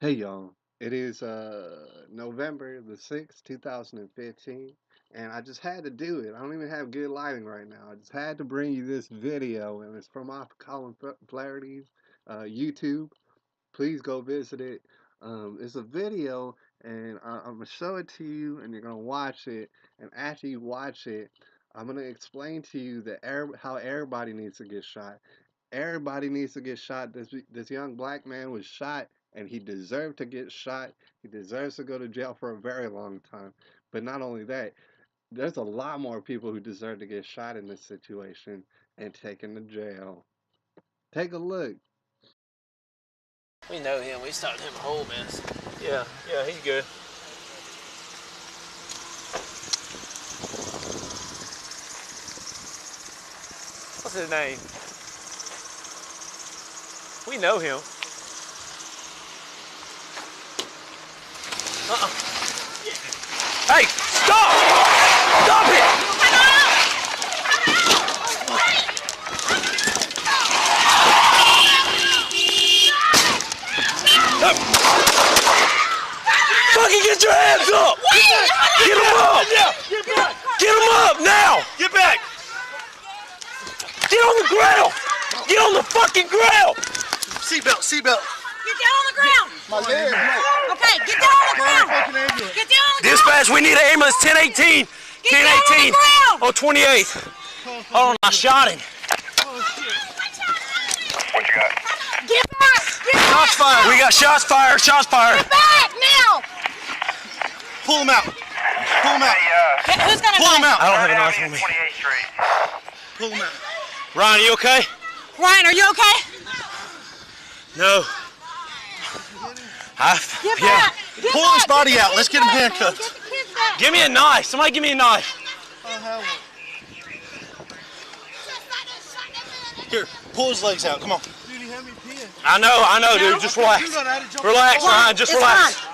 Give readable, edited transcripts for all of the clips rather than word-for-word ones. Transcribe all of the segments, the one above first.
Hey y'all, it is November the 6th, 2015, and I just had to do it. I don't even have good lighting right now. I just had to bring you this video, and it's from off Colin Flaherty's YouTube. Please go visit it. It's a video, and I'm gonna show it to you, and you're gonna watch it. And after you watch it, I'm gonna explain to you that how everybody needs to get shot. Everybody needs to get shot. This young black man was shot, and he deserved to get shot. He deserves to go to jail for a very long time. But not only that, there's a lot more people who deserve to get shot in this situation and taken to jail. Take a look. We know him. We started him a whole mess. Yeah, he's good. What's his name? We know him. Hey, stop! Stop it! Fucking get your hands up! Get him up! Get him up now! Get back! Get on the ground! Get on the fucking ground! Seatbelt. Get down on the ground! My leg. Okay, get down on the ground! Get down on the ground! Dispatch, we need an ambulance. 1018. Get down on the ground! On 28th. Hold on, I shot him. What you got? Get back! Get back! Shots fired. We got shots fired. Shots fired. Get back now! Pull him out. Who's gonna Pull him die? out. I don't have a knife on me. 28th Street. Pull him out. Ryan, are you okay? Ryan, are you okay? No. Get Yeah. back! Get Pull back. his body Get out. the Let's kids get him back, man. handcuffed. Get the kids back. Give me a knife. Somebody give me a knife. Here, pull his legs out. Come on. I know, dude. Just relax. Relax, Ryan. Just It's relax. fine.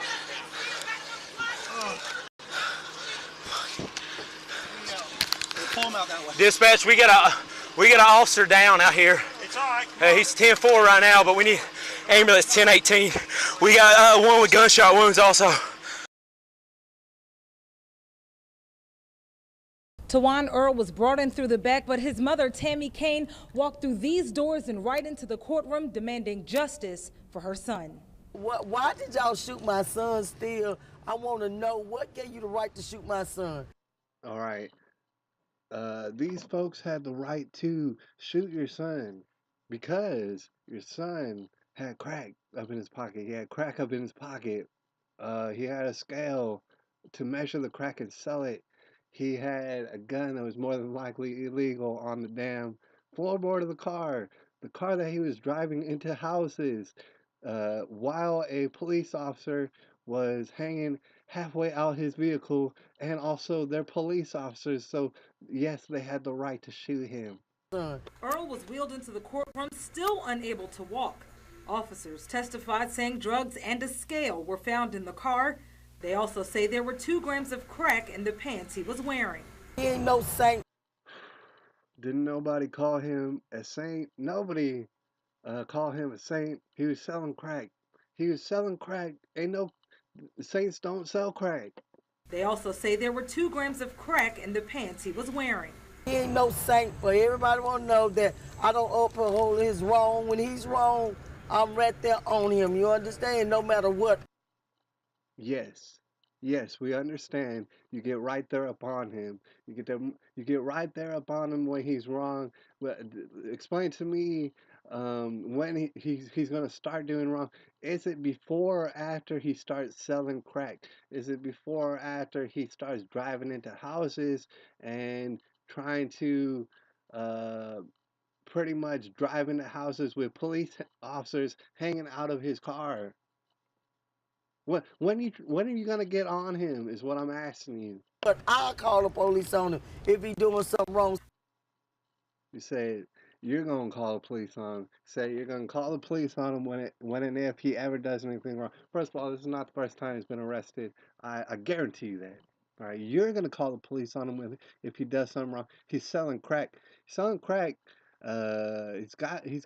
Pull him out that way. Dispatch, we got an officer down out here. It's all right. He's 10-4 right now, but we need ambulance 1018. We got one with gunshot wounds also. Tawan Earl was brought in through the back, but his mother, Tammy Kane, walked through these doors and right into the courtroom demanding justice for her son. Why did y'all shoot my son still? I want to know what gave you the right to shoot my son. All right. These folks had the right to shoot your son because your son had crack up in his pocket. He had crack up in his pocket. He had a scale to measure the crack and sell it. He had a gun that was more than likely illegal on the damn floorboard of the car that he was driving into houses, while a police officer was hanging halfway out his vehicle, and also they're police officers, so yes, they had the right to shoot him. Earl was wheeled into the courtroom, still unable to walk. Officers testified saying drugs and a scale were found in the car. They also say there were 2 grams of crack in the pants he was wearing. He ain't no saint. Didn't nobody call him a saint? Nobody called him a saint. He was selling crack. He was selling crack. Ain't no saints don't sell crack. They also say there were 2 grams of crack in the pants he was wearing. He ain't no saint, but everybody want to know that I don't uphold his wrong. When he's wrong, I'm right there on him. You understand? No matter what. Yes, yes, we understand. You get right there upon him. You get right there upon him when he's wrong. Well, explain to me when he's gonna start doing wrong. Is it before or after he starts selling crack? Is it before or after he starts driving into houses and trying to uh, pretty much drive into houses with police officers hanging out of his car? When are you gonna get on him is what I'm asking you. But I'll call the police on him if he doing something wrong. You said you're gonna call the police on him. Say you're gonna call the police on him when and if he ever does anything wrong. First of all, this is not the first time he's been arrested. I guarantee you that. All right, you're gonna call the police on him if he does something wrong. He's selling crack. He's selling crack. He's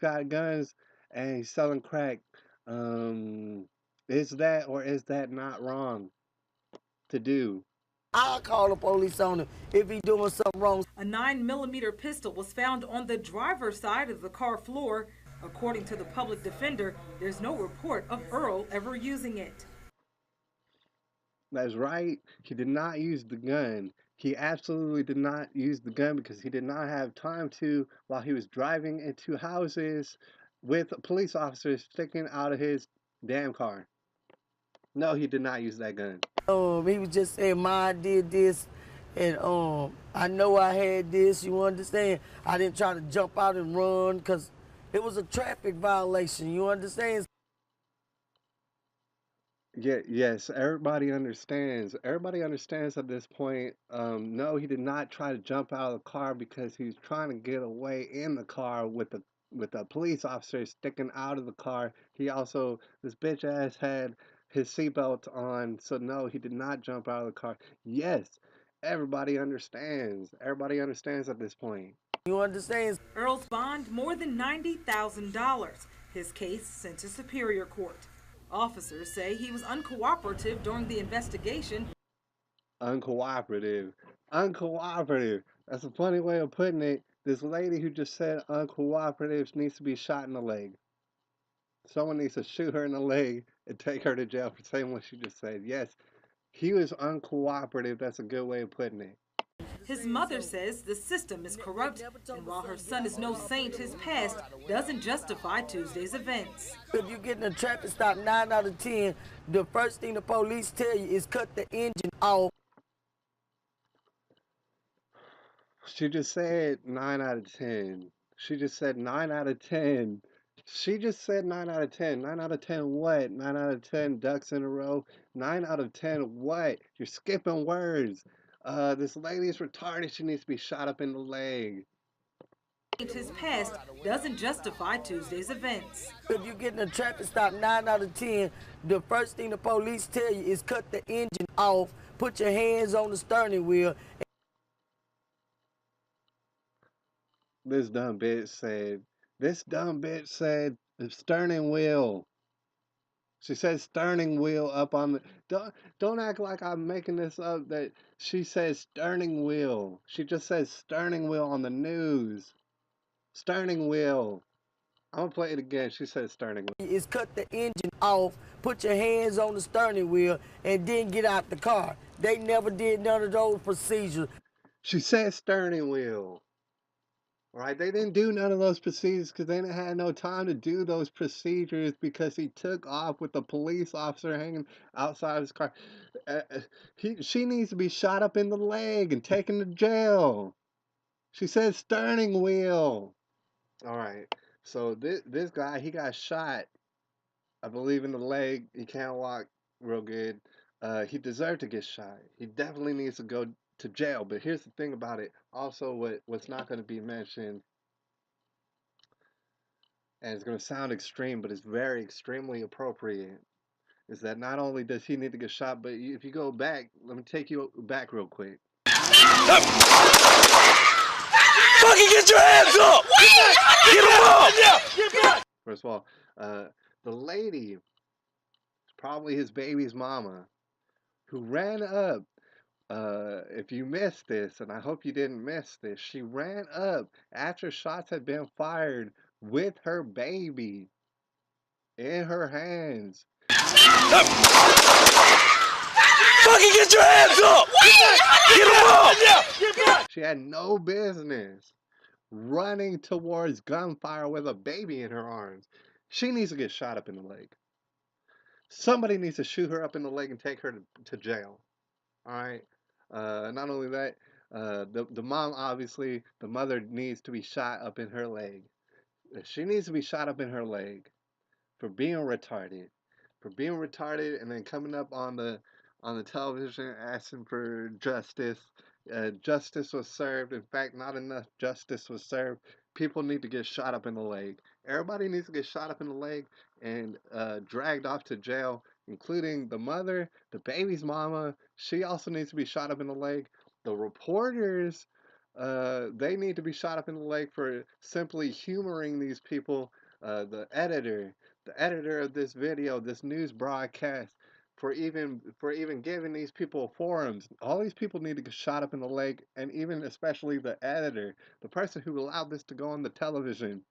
got guns and he's selling crack. Um, Is that or is that not wrong to do? I'll call the police on him if he doing something wrong. A 9mm pistol was found on the driver's side of the car floor. According to the public defender, there's no report of Earl ever using it. That's right. He did not use the gun. He absolutely did not use the gun because he did not have time to while he was driving into houses with police officers sticking out of his damn car. No, he did not use that gun. He was just saying, "Mine did this, and I know I had this." You understand? I didn't try to jump out and run because it was a traffic violation. You understand? Yeah, yes, everybody understands. Everybody understands at this point. No, he did not try to jump out of the car because he was trying to get away in the car with the police officer sticking out of the car. He also, this bitch ass had his seatbelt on, so no, he did not jump out of the car. Yes, everybody understands. Everybody understands at this point. You understand? Earl's bond more than $90,000. His case sent to Superior Court. Officers say he was uncooperative during the investigation. Uncooperative. Uncooperative. That's a funny way of putting it. This lady who just said uncooperative needs to be shot in the leg. Someone needs to shoot her in the leg and take her to jail for saying what she just said. Yes, he was uncooperative. That's a good way of putting it. His mother says the system is corrupt, and while her son is no saint, his past doesn't justify Tuesday's events. If you get in a traffic stop, 9 out of 10, the first thing the police tell you is cut the engine off. She just said 9 out of 10. She just said 9 out of 10. She just said 9 out of 10. 9 out of 10 what? 9 out of 10 ducks in a row? 9 out of 10 what? You're skipping words. This lady is retarded. She needs to be shot up in the leg. His past doesn't justify Tuesday's events. If you get in a traffic stop, 9 out of 10, the first thing the police tell you is cut the engine off, put your hands on the steering wheel. This dumb bitch said the steering wheel. She said steering wheel up on the don't act like I'm making this up that she says steering wheel. She just says steering wheel on the news. Steering wheel. I'm gonna play it again. She said steering wheel. Is cut the engine off, put your hands on the steering wheel, and then get out the car. They never did none of those procedures. She said steering wheel. All right, they didn't do none of those procedures because they didn't have no time to do those procedures because he took off with the police officer hanging outside of his car. She needs to be shot up in the leg and taken to jail. She said steering wheel. All right, so this guy, he got shot, I believe, in the leg. He can't walk real good. He deserved to get shot. He definitely needs to go to jail. But here's the thing about it. Also, what's not going to be mentioned, and it's going to sound extreme, but it's very extremely appropriate, is that not only does he need to get shot, but if you go back, let me take you back real quick. Fucking get your hands up! Get them up! Get back! First of all, the lady, probably his baby's mama, who ran up, if you missed this, and I hope you didn't miss this, she ran up after shots had been fired with her baby in her hands. Fucking get your hands up! Get them up! Get back! She had no business running towards gunfire with a baby in her arms. She needs to get shot up in the leg. Somebody needs to shoot her up in the leg and take her to jail. All right. Not only that, the mom, obviously, the mother needs to be shot up in her leg. She needs to be shot up in her leg for being retarded, and then coming up on the television asking for justice. Justice was served. In fact, not enough justice was served. People need to get shot up in the leg. Everybody needs to get shot up in the leg and dragged off to jail, including the mother, the baby's mama. She also needs to be shot up in the leg. The reporters, they need to be shot up in the leg for simply humoring these people. The editor, the editor of this video, this news broadcast, for even giving these people forums. All these people need to get shot up in the leg, and even especially the editor, the person who allowed this to go on the television.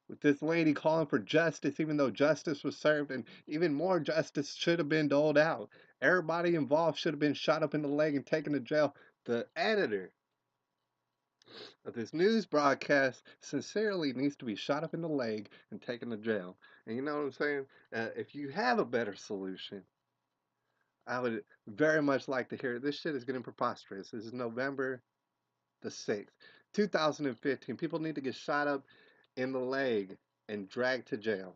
With this lady calling for justice, even though justice was served, and even more justice should have been doled out. Everybody involved should have been shot up in the leg and taken to jail. The editor of this news broadcast sincerely needs to be shot up in the leg and taken to jail. And you know what I'm saying? If you have a better solution, I would very much like to hear it. This shit is getting preposterous. This is November the 6th, 2015. People need to get shot up in the leg and dragged to jail.